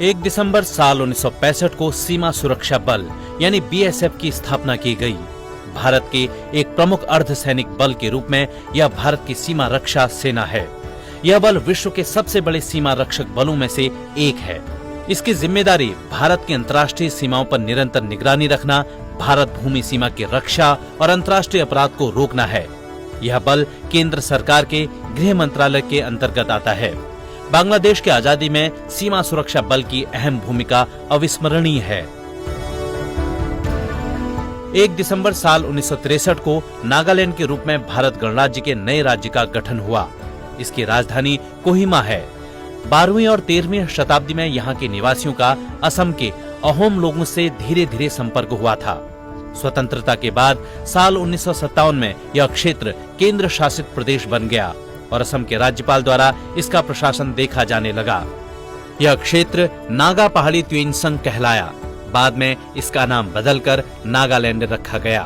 1 दिसंबर साल 1965 को सीमा सुरक्षा बल यानी बीएसएफ की स्थापना की गई। भारत के एक प्रमुख अर्धसैनिक बल के रूप में यह भारत की सीमा रक्षा सेना है। यह बल विश्व के सबसे बड़े सीमा रक्षक बलों में से एक है। इसकी जिम्मेदारी भारत की अंतर्राष्ट्रीय सीमाओं पर निरंतर निगरानी रखना, भारत भूमि सीमा की रक्षा और अंतर्राष्ट्रीय अपराध को रोकना है। यह बल केंद्र सरकार के गृह मंत्रालय के अंतर्गत आता है। बांग्लादेश की आजादी में सीमा सुरक्षा बल की अहम भूमिका अविस्मरणीय है। 1 दिसंबर साल 1963 को नागालैंड के रूप में भारत गणराज्य के नए राज्य का गठन हुआ। इसकी राजधानी कोहिमा है। 12वीं और 13वीं शताब्दी में यहाँ के निवासियों का असम के अहोम लोगों से धीरे धीरे संपर्क हुआ था। स्वतंत्रता के बाद साल 1957 में यह क्षेत्र केंद्र शासित प्रदेश बन गया और असम के राज्यपाल द्वारा इसका प्रशासन देखा जाने लगा। यह क्षेत्र नागा पहाड़ी त्वेनसंग कहलाया। बाद में इसका नाम बदलकर नागालैंड रखा गया।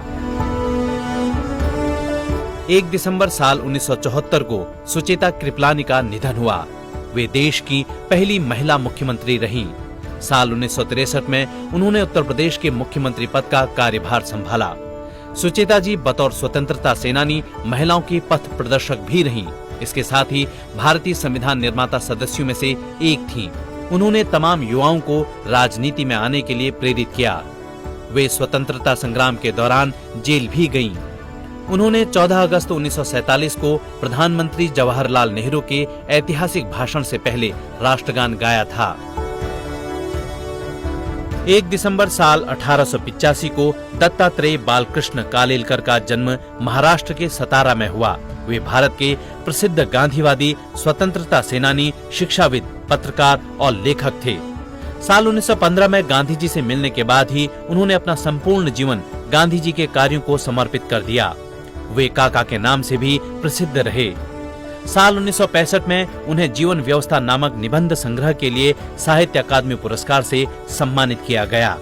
1 दिसंबर साल 1974 को सुचेता कृपलानी का निधन हुआ। वे देश की पहली महिला मुख्यमंत्री रहीं। साल 1963 में उन्होंने उत्तर प्रदेश के मुख्यमंत्री पद का कार्यभार संभाला। सुचेता जी बतौर स्वतंत्रता सेनानी महिलाओं की पथ प्रदर्शक भी रहीं। इसके साथ ही भारतीय संविधान निर्माता सदस्यों में से एक थीं। उन्होंने तमाम युवाओं को राजनीति में आने के लिए प्रेरित किया। वे स्वतंत्रता संग्राम के दौरान जेल भी गईं। उन्होंने 14 अगस्त 1947 को प्रधानमंत्री जवाहरलाल नेहरू के ऐतिहासिक भाषण से पहले राष्ट्रगान गाया था। 1 दिसंबर साल 1885 को दत्तात्रेय बालकृष्ण कालेलकर का जन्म महाराष्ट्र के सतारा में हुआ। वे भारत के प्रसिद्ध गांधीवादी, स्वतंत्रता सेनानी, शिक्षाविद, पत्रकार और लेखक थे। साल 1915 में गांधी जी से मिलने के बाद ही उन्होंने अपना संपूर्ण जीवन गांधी जी के कार्यों को समर्पित कर दिया। वे काका के नाम से भी प्रसिद्ध रहे। साल 1965 में उन्हें जीवन व्यवस्था नामक निबंध संग्रह के लिए साहित्य अकादमी पुरस्कार से सम्मानित किया गया।